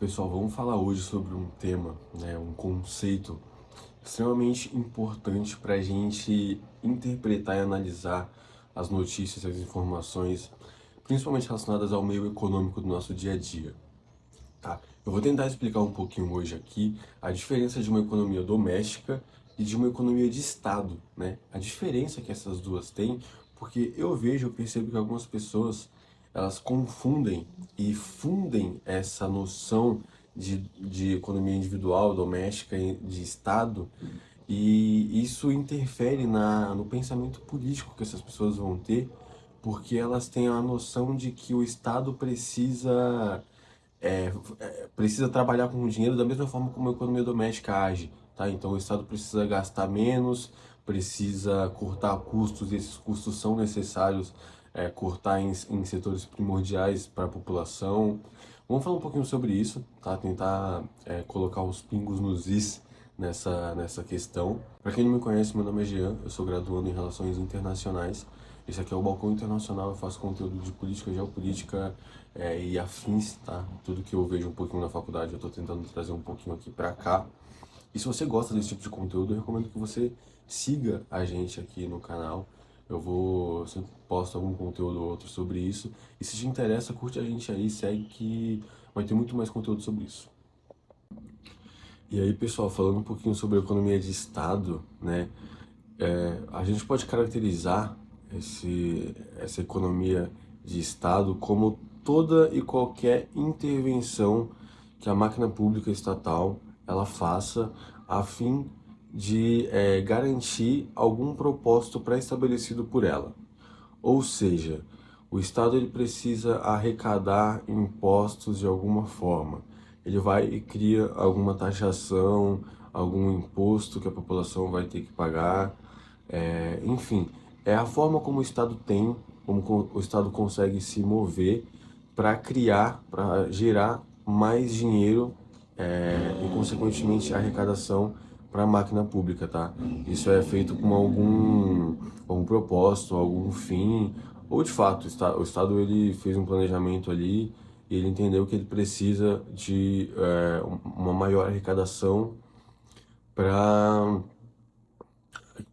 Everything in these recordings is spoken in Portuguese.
Pessoal, vamos falar hoje sobre um tema, né, um conceito extremamente importante para a gente interpretar e analisar as notícias e as informações, principalmente relacionadas ao meio econômico do nosso dia a dia, tá? Eu vou tentar explicar um pouquinho hoje aqui a diferença de uma economia doméstica e de uma economia de Estado, né? A diferença que essas duas têm, porque eu percebo que algumas pessoas elas confundem e fundem essa noção de economia individual, doméstica e de Estado, e isso interfere no pensamento político que essas pessoas vão ter, porque elas têm a noção de que o Estado precisa trabalhar com o dinheiro da mesma forma como a economia doméstica age, tá? Então o Estado precisa gastar menos, precisa cortar custos, e esses custos são necessários cortar em setores primordiais para a população. Vamos falar um pouquinho sobre isso, tá? Tentar colocar os pingos nos is nessa questão. Para quem não me conhece, meu nome é Jean, eu sou graduando em Relações Internacionais. Esse aqui é o Balcão Internacional, eu faço conteúdo de política, geopolítica e afins, tá? Tudo que eu vejo um pouquinho na faculdade eu tô tentando trazer um pouquinho aqui pra cá. E se você gosta desse tipo de conteúdo, eu recomendo que você siga a gente aqui no canal. Eu sempre posto algum conteúdo ou outro sobre isso. E se te interessa, curte a gente aí, segue que vai ter muito mais conteúdo sobre isso. E aí, pessoal, falando um pouquinho sobre a economia de Estado, né? A gente pode caracterizar essa economia de Estado como toda e qualquer intervenção que a máquina pública estatal ela faça a fim de garantir algum propósito pré-estabelecido por ela. Ou seja, o Estado ele precisa arrecadar impostos de alguma forma. Ele vai e cria alguma taxação, algum imposto que a população vai ter que pagar. Enfim, é a forma como o Estado tem, como o Estado consegue se mover para criar, para gerar mais dinheiro e, consequentemente, arrecadação para a máquina pública, tá? Isso é feito com algum propósito, algum fim, ou de fato, o Estado ele fez um planejamento ali e ele entendeu que ele precisa de uma maior arrecadação para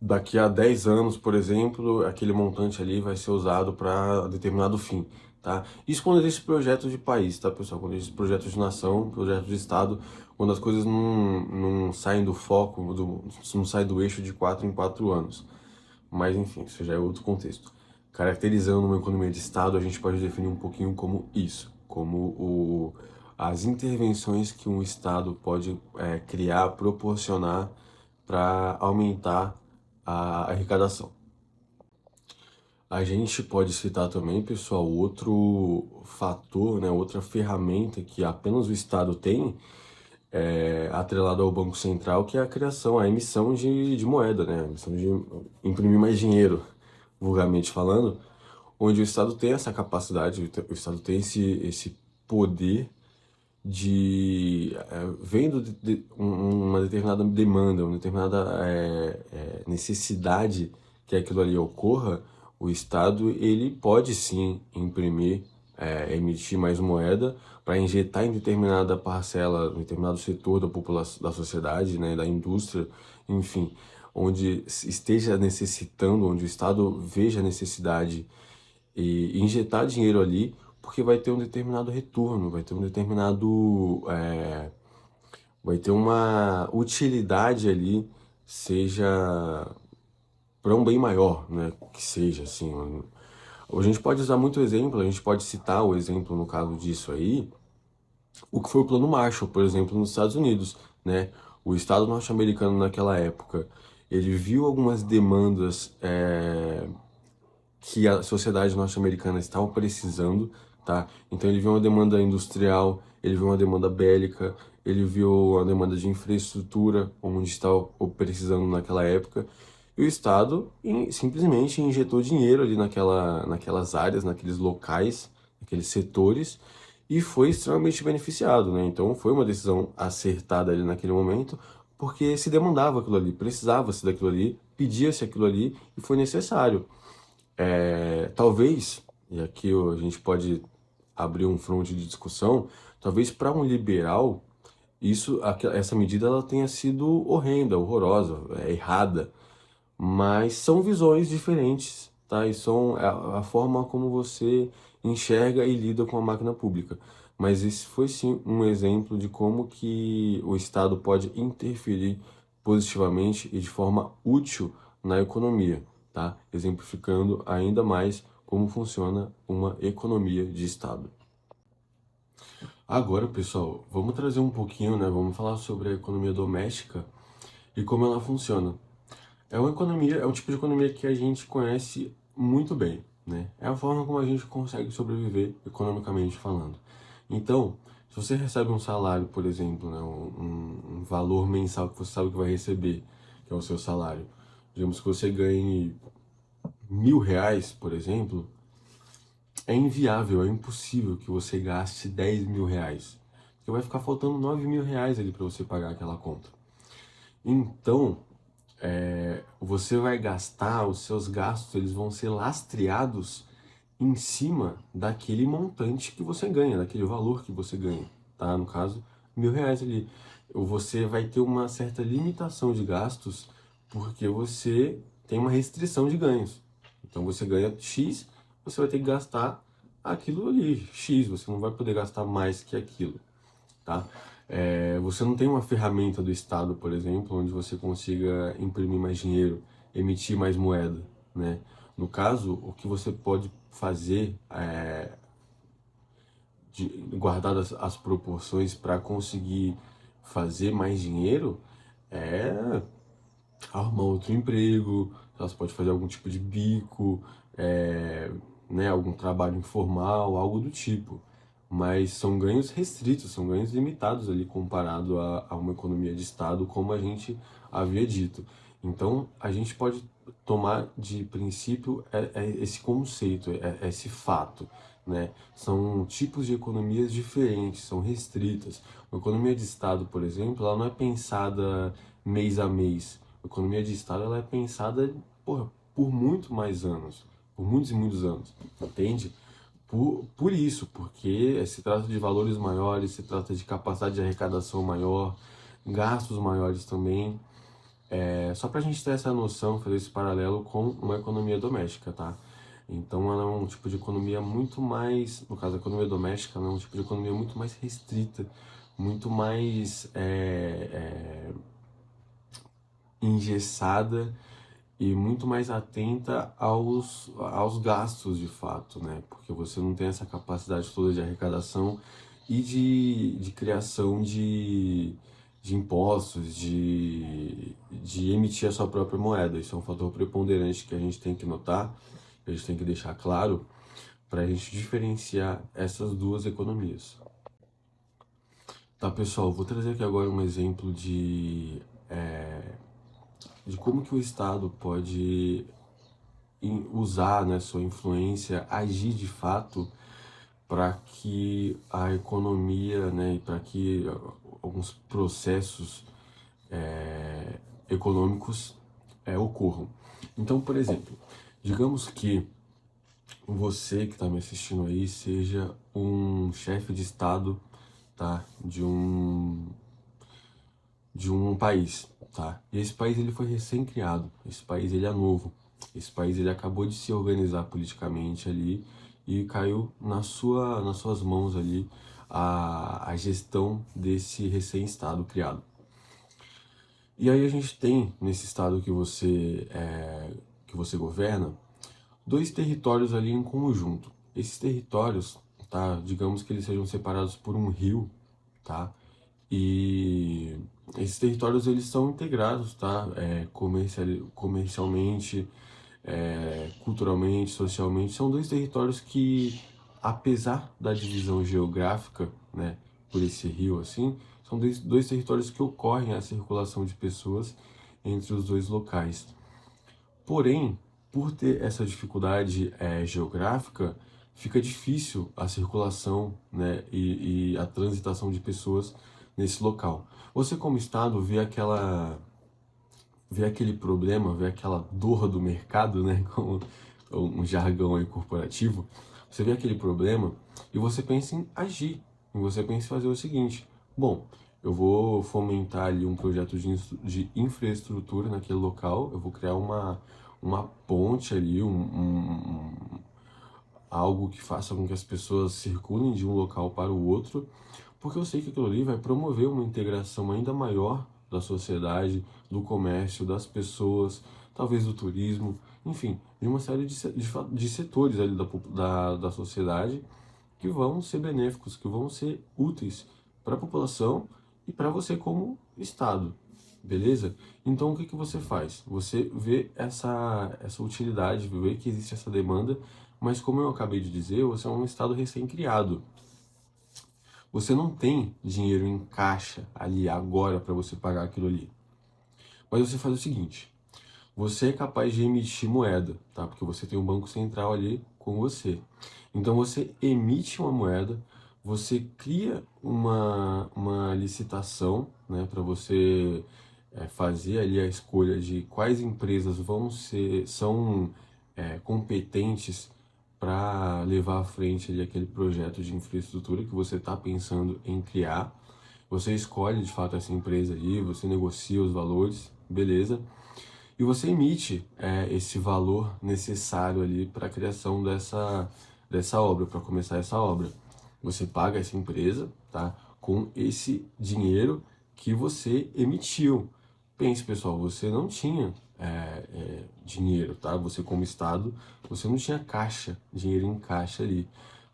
daqui a 10 anos, por exemplo, aquele montante ali vai ser usado para determinado fim, tá? Isso quando existe projeto de país, tá, pessoal? Quando existe projeto de nação, projeto de Estado, quando as coisas não saem do foco, não saem do eixo de 4 em 4 anos. Mas, enfim, isso já é outro contexto. Caracterizando uma economia de Estado, a gente pode definir um pouquinho como isso, como as intervenções que um Estado pode criar, proporcionar para aumentar a arrecadação. A gente pode citar também, pessoal, outro fator, né, outra ferramenta que apenas o Estado tem, atrelado ao Banco Central, que é a criação, a emissão de moeda, né, a emissão de imprimir mais dinheiro, vulgarmente falando, onde o Estado tem essa capacidade, o Estado tem esse poder vendo uma determinada demanda, uma determinada necessidade que aquilo ali ocorra, o Estado ele pode sim imprimir, emitir mais moeda para injetar em determinada parcela, em determinado setor da população, da sociedade, né, da indústria, enfim, onde esteja necessitando, onde o Estado veja a necessidade e injetar dinheiro ali, porque vai ter um determinado retorno, vai ter um determinado, vai ter uma utilidade ali, seja para um bem maior, né? Que seja assim. A gente pode usar muito exemplo, a gente pode citar o exemplo no caso disso aí, o que foi o Plano Marshall, por exemplo, nos Estados Unidos, né? O Estado norte-americano naquela época, ele viu algumas demandas que a sociedade norte-americana estava precisando, tá? Então ele viu uma demanda industrial, ele viu uma demanda bélica, ele viu uma demanda de infraestrutura, onde estava precisando naquela época, e o Estado simplesmente injetou dinheiro ali naquelas áreas, naqueles locais, naqueles setores, e foi extremamente beneficiado, né? Então foi uma decisão acertada ali naquele momento, porque se demandava aquilo ali, precisava-se daquilo ali, pedia-se aquilo ali e foi necessário. Talvez, e aqui a gente pode abrir um fronte de discussão, Talvez para um liberal, essa medida ela tenha sido horrenda, horrorosa, errada, mas são visões diferentes, tá? E são a forma como você enxerga e lida com a máquina pública. Mas esse foi sim um exemplo de como que o Estado pode interferir positivamente e de forma útil na economia, tá? Exemplificando ainda mais como funciona uma economia de Estado. Agora, pessoal, vamos trazer um pouquinho, né? Vamos falar sobre a economia doméstica e como ela funciona. É um tipo de economia que a gente conhece muito bem, né? É a forma como a gente consegue sobreviver economicamente falando. Então, se você recebe um salário, por exemplo, né, um valor mensal que você sabe que vai receber, que é o seu salário, digamos que você ganhe R$ 1.000, por exemplo, é inviável, é impossível que você gaste R$ 10.000, porque vai ficar faltando R$ 9.000 ali para você pagar aquela conta. Então, você vai gastar, os seus gastos eles vão ser lastreados em cima daquele montante que você ganha, daquele valor que você ganha, tá? No caso, R$ 1.000 ali. Você vai ter uma certa limitação de gastos porque você tem uma restrição de ganhos. Então você ganha X, você vai ter que gastar aquilo ali, X, você não vai poder gastar mais que aquilo, tá? Você não tem uma ferramenta do Estado, por exemplo, onde você consiga imprimir mais dinheiro, emitir mais moeda, né? No caso, o que você pode fazer, guardadas as proporções para conseguir fazer mais dinheiro, é arrumar outro emprego, você pode fazer algum tipo de bico, né, algum trabalho informal, algo do tipo. Mas são ganhos restritos, são ganhos limitados ali comparado a uma economia de Estado, como a gente havia dito. Então, a gente pode tomar de princípio esse conceito, esse fato, né? São tipos de economias diferentes, são restritas. Uma economia de Estado, por exemplo, ela não é pensada mês a mês. A economia de Estado ela é pensada, porra, por muito mais anos, por muitos e muitos anos, entende? Por isso, porque se trata de valores maiores, se trata de capacidade de arrecadação maior, gastos maiores também. Só para a gente ter essa noção, fazer esse paralelo com uma economia doméstica, tá? Então ela é um tipo de economia muito mais, no caso a economia doméstica, ela é um tipo de economia muito mais restrita, muito mais engessada e muito mais atenta aos gastos de fato, né? Porque você não tem essa capacidade toda de arrecadação e de criação de impostos, de emitir a sua própria moeda. Isso é um fator preponderante que a gente tem que notar, que a gente tem que deixar claro para a gente diferenciar essas duas economias. Tá, pessoal, vou trazer aqui agora um exemplo de como que o Estado pode usar, né, sua influência, agir de fato para que a economia, né, e para que alguns processos econômicos ocorram. Então, por exemplo, digamos que você que está me assistindo aí seja um chefe de Estado, tá, de um país, tá? E esse país ele foi recém-criado, esse país ele é novo, esse país ele acabou de se organizar politicamente ali e caiu nas suas mãos ali a gestão desse recém-estado criado. E aí a gente tem nesse estado que você governa dois territórios ali em conjunto. Esses territórios, tá? Digamos que eles sejam separados por um rio, tá? E esses territórios eles são integrados, tá? Comercialmente, culturalmente, socialmente, são dois territórios que, apesar da divisão geográfica, né, por esse rio assim, são dois territórios que ocorrem a circulação de pessoas entre os dois locais. Porém, por ter essa dificuldade geográfica, fica difícil a circulação, né, e a transitação de pessoas nesse local. Você, como Estado, vê aquele problema, vê aquela dor do mercado, né, como um jargão aí corporativo, você vê aquele problema e você pensa em agir, e você pensa em fazer o seguinte: bom, eu vou fomentar ali um projeto de infraestrutura naquele local, eu vou criar uma ponte ali, algo que faça com que as pessoas circulem de um local para o outro, porque eu sei que aquilo ali vai promover uma integração ainda maior da sociedade, do comércio, das pessoas, talvez do turismo, enfim, de uma série de setores ali da sociedade que vão ser benéficos, que vão ser úteis para a população e para você como Estado, beleza? Então o que que você faz? Você vê essa utilidade, vê que existe essa demanda, mas como eu acabei de dizer, você é um Estado recém-criado. Você não tem dinheiro em caixa ali agora para você pagar aquilo ali. Mas você faz o seguinte: você é capaz de emitir moeda, tá? Porque você tem um banco central ali com você. Então você emite uma moeda, você cria uma licitação, né, para você fazer ali a escolha de quais empresas são competentes para levar à frente ali aquele projeto de infraestrutura que você está pensando em criar. Você escolhe de fato essa empresa aí, você negocia os valores, beleza? E você emite esse valor necessário ali para a criação dessa obra, para começar essa obra. Você paga essa empresa, tá? Com esse dinheiro que você emitiu. Pense, pessoal, você não tinha dinheiro, tá? Você como Estado, você não tinha caixa, dinheiro em caixa ali.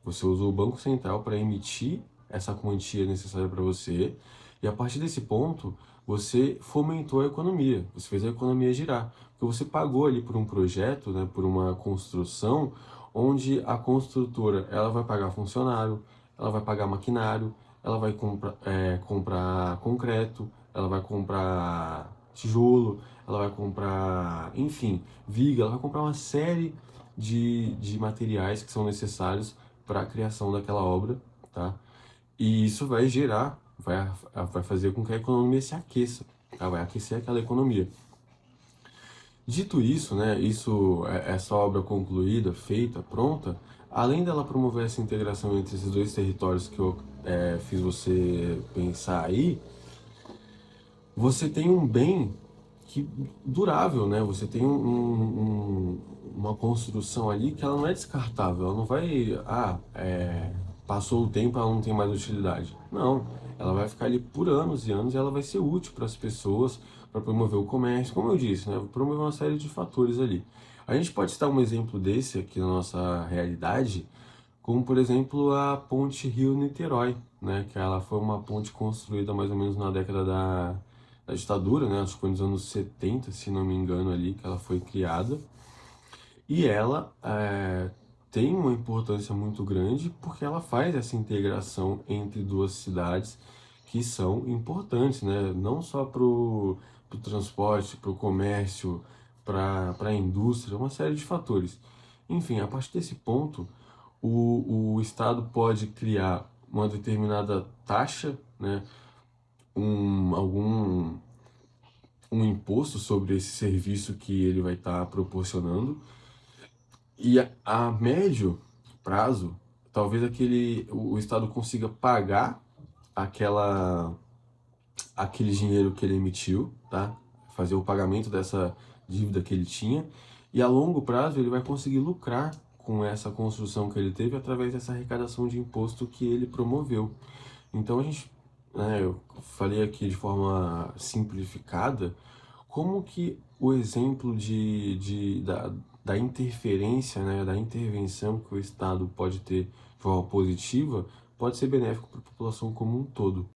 Você usou o Banco Central para emitir essa quantia necessária para você, e a partir desse ponto, você fomentou a economia, você fez a economia girar, porque você pagou ali por um projeto, né, por uma construção, onde a construtora ela vai pagar funcionário, ela vai pagar maquinário, ela vai comprar concreto, ela vai comprar tijolo, ela vai comprar, enfim, viga, ela vai comprar uma série de materiais que são necessários para a criação daquela obra, tá? E isso vai fazer com que a economia se aqueça, tá? Vai aquecer aquela economia. Dito isso, né, essa obra concluída, feita, pronta, além dela promover essa integração entre esses dois territórios que eu fiz você pensar aí, você tem um bem que durável, né? Você tem uma construção ali que ela não é descartável, ela não vai, passou o tempo, ela não tem mais utilidade. Não, ela vai ficar ali por anos e anos e ela vai ser útil para as pessoas, para promover o comércio, como eu disse, né? Promover uma série de fatores ali. A gente pode citar um exemplo desse aqui na nossa realidade, como por exemplo a ponte Rio-Niterói, né? Que ela foi uma ponte construída mais ou menos na década da ditadura, né? Acho que foi nos anos 70, se não me engano, ali que ela foi criada. E ela tem uma importância muito grande porque ela faz essa integração entre duas cidades que são importantes, né? Não só para o transporte, para o comércio, para a indústria, uma série de fatores. Enfim, a partir desse ponto, o Estado pode criar uma determinada taxa, né? Algum um imposto sobre esse serviço que ele vai estar proporcionando. E a médio prazo, talvez o Estado consiga pagar aquela, aquele dinheiro que ele emitiu, tá? Fazer o pagamento dessa dívida que ele tinha. E a longo prazo ele vai conseguir lucrar com essa construção que ele teve através dessa arrecadação de imposto que ele promoveu. Então eu falei aqui de forma simplificada como que o exemplo da interferência, né, da intervenção que o Estado pode ter de forma positiva, pode ser benéfico para a população como um todo.